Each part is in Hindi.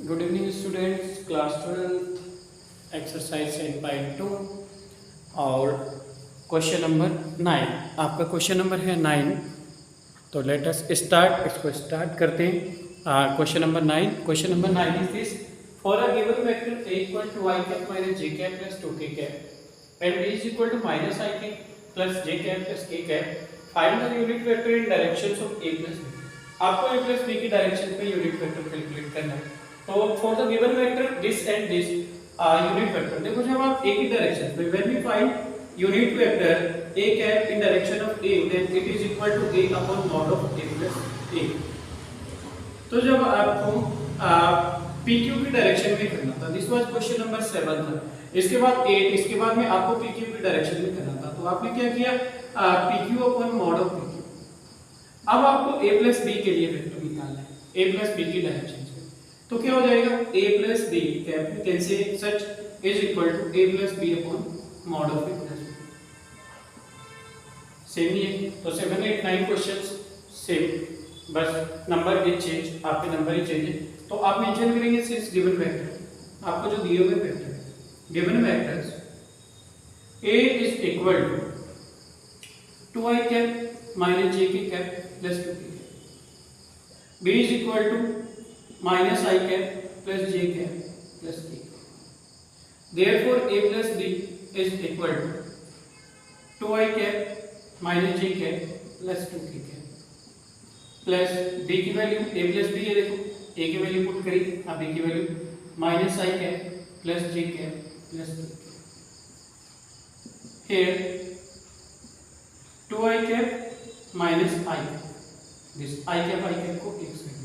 Good evening students, class 12th exercise 10.2 और क्वेश्चन नंबर 9। आपका क्वेश्चन नंबर है 9। तो लेट अस स्टार्ट, इसको स्टार्ट करते हैं। Question number 9 is this: for a given vector a equal to i cap minus j cap plus 2k cap and b is equal to minus i cap plus j cap plus k cap, find the unit vector in directions of a plus b। आपको a प्लस b की डायरेक्शन पे यूनिट वेक्टर कैलकुलेट करना है। तो for the given vector this and this unit vector, देखो जब आप एक ही डायरेक्शन पे when we find unit vector a cap in direction of a then it is equal to a upon mod of a plus a। तो जब आपको pq की डायरेक्शन में करना था, दिस वाज क्वेश्चन नंबर 7 था। इसके बाद 8, इसके बाद में आपको pq की डायरेक्शन में करना था, तो आपने क्या किया, pq upon mod of pq। अब आपको a प्लस b के लिए वेक्टर निकालना है, a प्लस b की डायरेक्शन। तो क्या हो जाएगा, a plus b cap can से such is equal to a plus b upon mod of a plus b। Same ही है। तो 7, 8, 9 क्वेश्चंस सेम, बस नंबर इज चेंज, आपके नंबर ही चेंज है। तो आप मेंशन करेंगे सिंस गिवन वेक्टर, आपको जो दिए हुए वेक्टर है, given vectors a is equal to 2i cap minus j के cap plus 2k cap, b is equal to minus I cap plus j cap plus k। Therefore a plus b is equal to 2I cap minus j cap plus 2k cap plus b की वैल्यू a plus b है, देखो a की वैल्यू पुट करी, अब b की value minus I cap plus j cap plus k cap। Here 2I cap minus I cap, this I cap को x value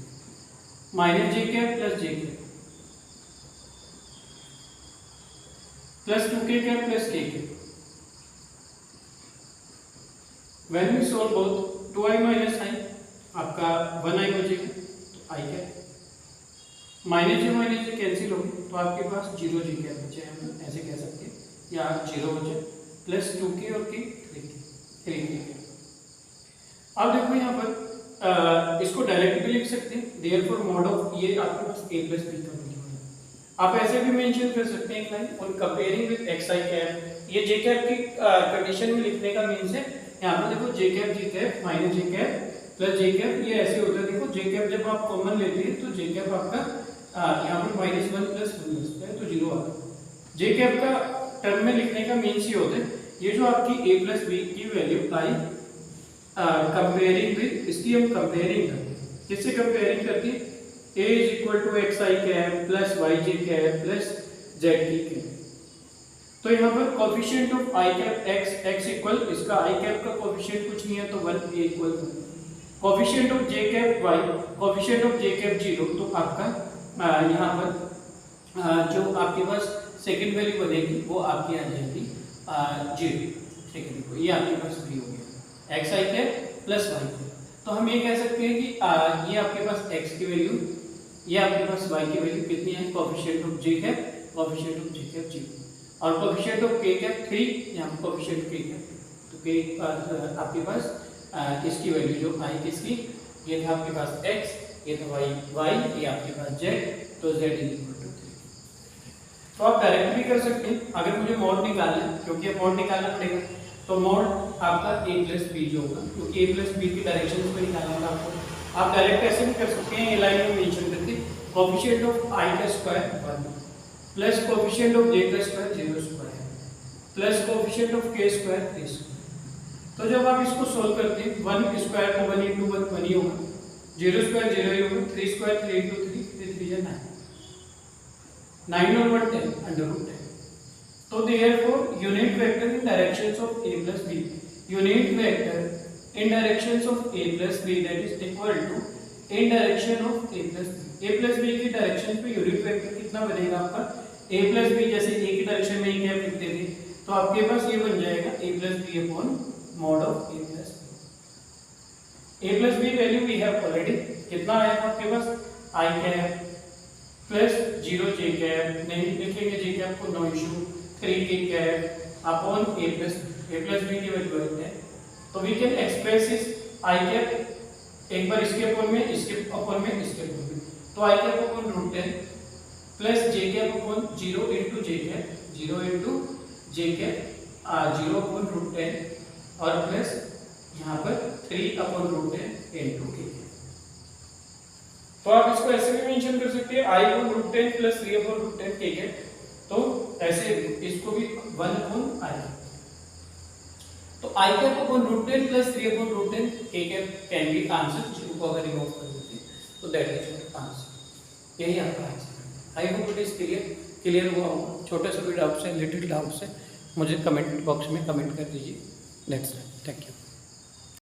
minus J cap plus J cap plus 2k cap plus k cap. When we solve both 2i minus i आपका 1i बचेगा, तो i cap minus J cancel हो गए, तो आपके पास 0 जे कैप बचे हैं, ऐसे कह सकते हैं, या 0 बचे प्लस 2k और k 3k। अब देखो यहाँ पर इसको डायरेक्ट भी लिख सकते हैं, देयरफॉर मॉड ऑफ ये आपके पास a प्लस b का वैल्यू है। आप ऐसे भी मेंशन कर सकते हैं line on comparing with xi cap, ये j कैप की कंडीशन में लिखने का मींस है, यहाँ पर देखो j cap minus j cap plus j cap, ये ऐसे होता है। देखो j कैप जब आप कॉमन लेते हैं तो j कैप आपका यहाँ पर -1 प्लस 1 बचता है, तो 0 आता है। j कैप का टर्म में लिखने का मींस ये होता है, ये जो आपकी a प्लस b की वैल्यू आई कंपेयरिंग विद, इसकी हम कंपेयरिंग करते हैं, किससे कंपेयरिंग करते हैं, a is equal to xi cap plus yj cap plus zk cap. तो यहाँ पर coefficient of i cap x equal, इसका i कैप का कोफिशिएंट कुछ नहीं है तो 1, a equal 1। Coefficient of j cap y, coefficient of j cap 0, तो आपका यहाँ पर जो आपके पास सेकंड वैल्यू बनेगी वो आपकी आ जाएगी 0 सेकंड, ये आपके पास फ्री हो गया xi cap plus y cap. तो हम ये कह सकते हैं कि ये आपके पास x की वैल्यू, ये आपके पास y की वैल्यू कितनी है, coefficient of j cap, coefficient of j cap 0 और कोफिशिएंट ऑफ k कैप 3, यहाँ पर कोफिशिएंट k कैप, तो k आपके पास इसकी वैल्यू जो i किसकी, ये था आपके पास x, ये था y, ये आपके पास z, तो z इज इक्वल टू 3। तो आप डायरेक्ट भी कर सकते हैं अगर मुझे मॉड निकालना है, क्योंकि अब मॉड निकालना पड़ेगा, तो मॉड आपका a प्लस b जो होगा, क्योंकि a प्लस b की डायरेक्शन में निकालना होगा आपको। आप डायरेक्ट ऐसे भी कर सकते हैं, ये लाइन में मेंशन करके कोफिशिएंट ऑफ i का square 1 plus coefficient of j का square 0 square plus coefficient of k square 3 square. तो जब आप इसको सोल्व करते हैं, 1 स्क्वायर तो 1 into 1 ही होगा, 0 स्क्वायर 0 ही होगा, 3 स्क्वायर 3 into 3 3 9, 9 और 1 10 अंडर रूट 10। तो therefore unit vector in directions of a plus b, unit vector in directions of a plus b that is equal to in direction of a plus b। a plus b की डायरेक्शन पे यूनिट वेक्टर कितना बनेगा आपका, a plus b, जैसे a की डायरेक्शन में ये कैप लिखते थे, तो आपके पास ये बन जाएगा a plus b upon mod of a plus b। a plus b value we have already, कितना आया था आपके पास, i cap plus 0 j cap, नहीं लिखेंगे j कैप को, no issue, 3k cap upon a plus b की वैल्यू है, तो वी कैन एक्सप्रेस इस i कैप एक बार इसके अपॉन में, इसके अपॉन में, इसके अपॉन में, तो i cap upon root 10 plus J cap upon 0 into J cap, 0 into J cap 0 upon root 10 और प्लस यहाँ पर 3 अपॉन रूट 10 इंटू के। तो आप इसको ऐसे भी मेंशन कर सकते हैं I upon root 10 plus 3 upon root 10 के कैप, तो ऐसे इसको भी 1 अपॉन आई। तो I cap upon root 10 plus 3 upon root 10 के cap can be answer, zero को अगर रिमूव कर देते हैं तो दैट इज आंसर। यही आपका आंसर है। I hope it is clear हुआ होगा। छोटे से भी डाउट्स है, लिटिल डाउट्स है, मुझे कमेंट बॉक्स में कमेंट कर दीजिए। That's it, thank you.